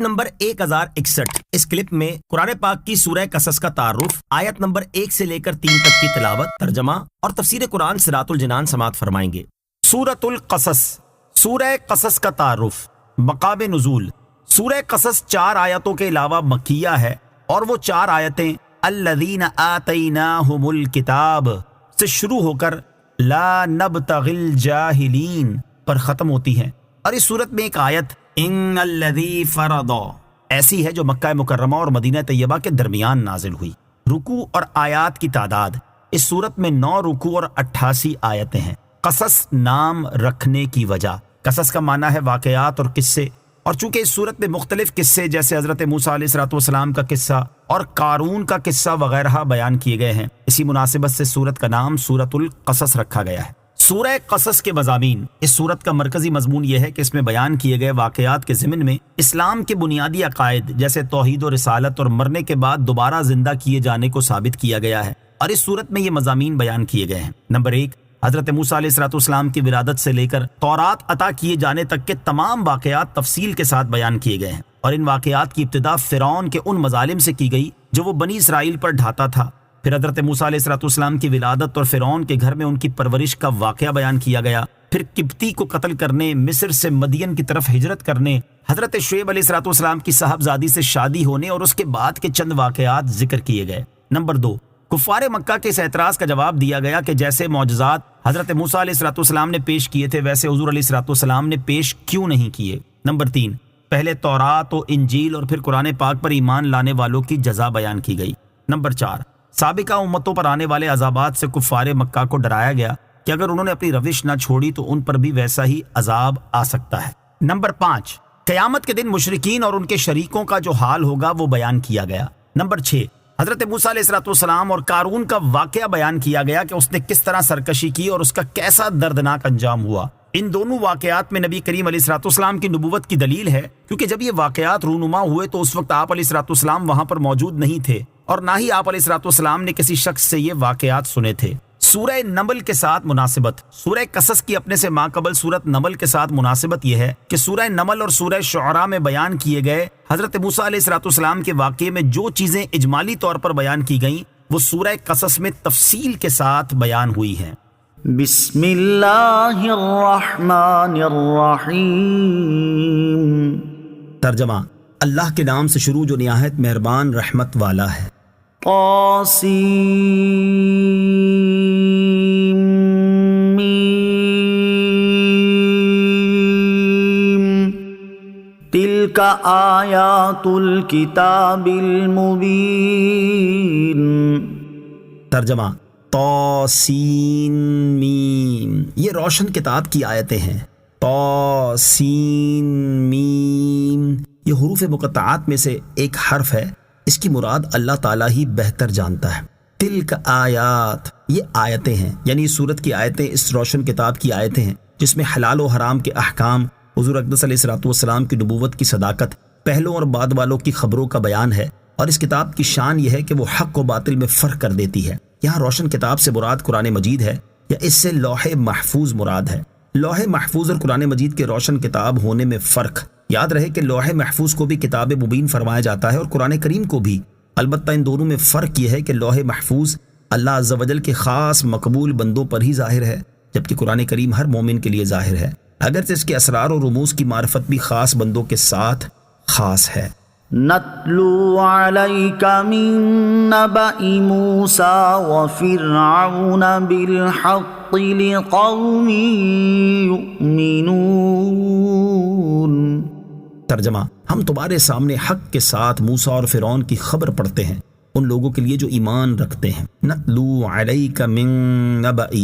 Clip number 1061۔ اس clip میں قرآن پاک کی سورہ قصص کا تعارف، آیت نمبر 1 سے لے کر 3 تک کی تلاوت، ترجمہ اور تفسیر قرآن صراط الجنان سماعت فرمائیں گے۔ سورۃ القصص، سورہ قصص کا تعارف۔ مقام نزول، سورہ قصص 4 آیتوں کے علاوہ مکیہ ہے، اور وہ 4 آیتیں الذین آتیناہم الکتاب سے شروع ہو کر لا نبتغی الجاہلین پر ختم ہوتی ہیں، اور اس صورت میں ایک آیت ان الذی فرض ایسی ہے جو مکہ مکرمہ اور مدینہ طیبہ کے درمیان نازل ہوئی۔ رکوع اور آیات کی تعداد، اس صورت میں 9 رکوع اور 88 آیتیں ہیں۔ قصص نام رکھنے کی وجہ، قصص کا معنی ہے واقعات اور قصے، اور چونکہ اس صورت میں مختلف قصے جیسے حضرت موسیٰ علیہ السلام کا قصہ اور قارون کا قصہ وغیرہ بیان کیے گئے ہیں، اسی مناسبت سے سورت کا نام سورۃ القصص رکھا گیا ہے۔ سورہ قصص کے مضامین، اس سورت کا مرکزی مضمون یہ ہے کہ اس میں بیان کیے گئے واقعات کے ضمن میں اسلام کے بنیادی عقائد جیسے توحید و رسالت اور مرنے کے بعد دوبارہ زندہ کیے جانے کو ثابت کیا گیا ہے، اور اس سورت میں یہ مضامین بیان کیے گئے ہیں۔ نمبر 1، حضرت موسیٰ علیہ السلام کی ولادت سے لے کر تورات عطا کیے جانے تک کے تمام واقعات تفصیل کے ساتھ بیان کیے گئے ہیں، اور ان واقعات کی ابتدا فرعون کے ان مظالم سے کی گئی جو وہ بنی اسرائیل پر ڈھاتا تھا۔ پھر حضرت موسیٰ علیہ السلام کی ولادت اور فرعون کے گھر میں ان کی پرورش کا واقعہ بیان کیا گیا۔ پھر قبطی کو قتل کرنے، مصر سے مدین کی طرف ہجرت کرنے، حضرت شعیب علیہ السلام کی صاحبزادی سے شادی ہونے اور اس کے بعد کے چند واقعات ذکر کیے گئے۔ نمبر 2، کفار مکہ کے اس اعتراض کا جواب دیا گیا کہ جیسے معجزات حضرت موسیٰ علیہ السلام نے پیش کیے تھے ویسے حضور علیہ السلام نے پیش کیوں نہیں کیے۔ نمبر 3، پہلے تورات و انجیل اور پھر قرآن پاک پر ایمان لانے والوں کی جزا بیان کی گئی۔ نمبر 4، سابقہ امتوں پر آنے والے عذابات سے کفار مکہ کو ڈرایا گیا کہ اگر انہوں نے اپنی روش نہ چھوڑی تو ان پر بھی ویسا ہی عذاب آ سکتا ہے۔ نمبر 5، قیامت کے دن مشرکین اور ان کے شریکوں کا جو حال ہوگا وہ بیان کیا گیا۔ نمبر 6، حضرت موسیٰ علیہ السلام اور قارون کا واقعہ بیان کیا گیا کہ اس نے کس طرح سرکشی کی اور اس کا کیسا دردناک انجام ہوا۔ ان دونوں واقعات میں نبی کریم علیہ السلام کی نبوت کی دلیل ہے، کیونکہ جب یہ واقعات رونما ہوئے تو اس وقت آپ علیہ السلام وہاں پر موجود نہیں تھے، اور نہ ہی آپ علیہ السلام نے کسی شخص سے یہ واقعات سنے تھے۔ سورہ نمل کے ساتھ مناسبت، سورہ قصص کی اپنے سے ماقبل سورت نمل کے ساتھ مناسبت یہ ہے کہ سورہ نمل اور سورہ شعراء میں بیان کیے گئے حضرت موسیٰ علیہ السلام کے واقعے میں جو چیزیں اجمالی طور پر بیان کی گئیں وہ سورہ قصص میں تفصیل کے ساتھ بیان ہوئی ہیں۔ بسم اللہ الرحمن الرحیم۔ ترجمہ، اللہ کے نام سے شروع جو نہایت مہربان رحمت والا ہے۔ طاسیم تلک آیات الکتاب المبین۔ ترجمہ، طاسین میم، یہ روشن کتاب کی آیتیں ہیں۔ طاسین میم، یہ حروف مقطعات میں سے ایک حرف ہے، اس کی مراد اللہ تعالیٰ ہی بہتر جانتا ہے۔ تلک آیات، یہ آیتیں ہیں، یعنی اس سورت کی آیتیں اس روشن کتاب کی آیتیں ہیں جس میں حلال و حرام کے احکام، حضور اقدس علیہ السلام کی نبوت کی صداقت، پہلوں اور بعد والوں کی خبروں کا بیان ہے، اور اس کتاب کی شان یہ ہے کہ وہ حق و باطل میں فرق کر دیتی ہے۔ یہاں روشن کتاب سے مراد قرآن مجید ہے، یا اس سے لوح محفوظ مراد ہے۔ لوح محفوظ اور قرآن مجید کے روشن کتاب ہونے میں فرق، یاد رہے کہ لوح محفوظ کو بھی کتاب مبین فرمایا جاتا ہے اور قرآن کریم کو بھی، البتہ ان دونوں میں فرق یہ ہے کہ لوح محفوظ اللہ عز و جل کے خاص مقبول بندوں پر ہی ظاہر ہے، جبکہ قرآن کریم ہر مومن کے لیے ظاہر ہے، اگرچہ اس کے اسرار و رموز کی معرفت بھی خاص بندوں کے ساتھ خاص ہے۔ نتلو علیک من نبأ موسیٰ وفرعون بالحق لقوم یؤمنون۔ ترجمہ، ہم تمہارے سامنے حق کے ساتھ موسیٰ اور فرعون کی خبر پڑھتے ہیں ان لوگوں کے لیے جو ایمان رکھتے ہیں۔ نتلو علیک من نبأ،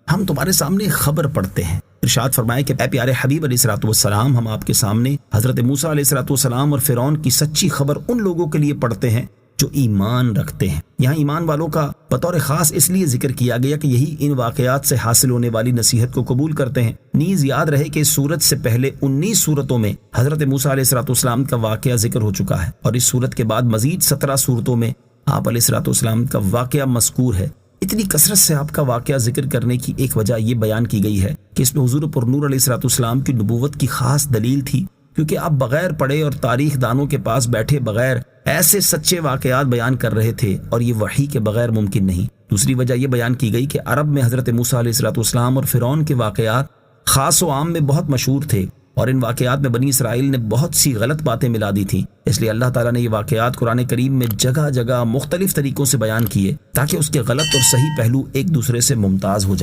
ہم تمہارے سامنے خبر پڑھتے ہیں۔ ارشاد فرمائے کہ اے پیارے حبیب علیہ السلام، ہم آپ کے سامنے حضرت موسیٰ علیہ السلام اور فرعون کی سچی خبر ان لوگوں کے لیے پڑھتے ہیں جو ایمان رکھتے ہیں۔ یہاں ایمان والوں کا بطور خاص اس لیے ذکر کیا گیا کہ یہی ان واقعات سے حاصل ہونے والی نصیحت کو قبول کرتے ہیں۔ نیز یاد رہے کہ اس سورت سے پہلے 19 سورتوں میں حضرت موسیٰ علیہ السلام کا واقعہ ذکر ہو چکا ہے، اور اس سورت کے بعد مزید 17 سورتوں میں آپ علیہ السلام کا واقعہ مذکور ہے۔ اتنی کثرت سے آپ کا واقعہ ذکر کرنے کی ایک وجہ یہ بیان کی گئی ہے کہ اس میں حضور پر نور علیہ السلام کی نبوت کی خاص دلیل تھی، کیونکہ آپ بغیر پڑھے اور تاریخ دانوں کے پاس بیٹھے بغیر ایسے سچے واقعات بیان کر رہے تھے، اور یہ وحی کے بغیر ممکن نہیں۔ دوسری وجہ یہ بیان کی گئی کہ عرب میں حضرت موسیٰ علیہ السلام اور فرعون کے واقعات خاص و عام میں بہت مشہور تھے، اور ان واقعات میں بنی اسرائیل نے بہت سی غلط باتیں ملا دی تھیں۔ اس لیے اللہ تعالیٰ نے یہ واقعات قرآن کریم میں جگہ جگہ مختلف طریقوں سے بیان کیے تاکہ اس کے غلط اور صحیح پہلو ایک دوسرے سے ممتاز ہو جائیں۔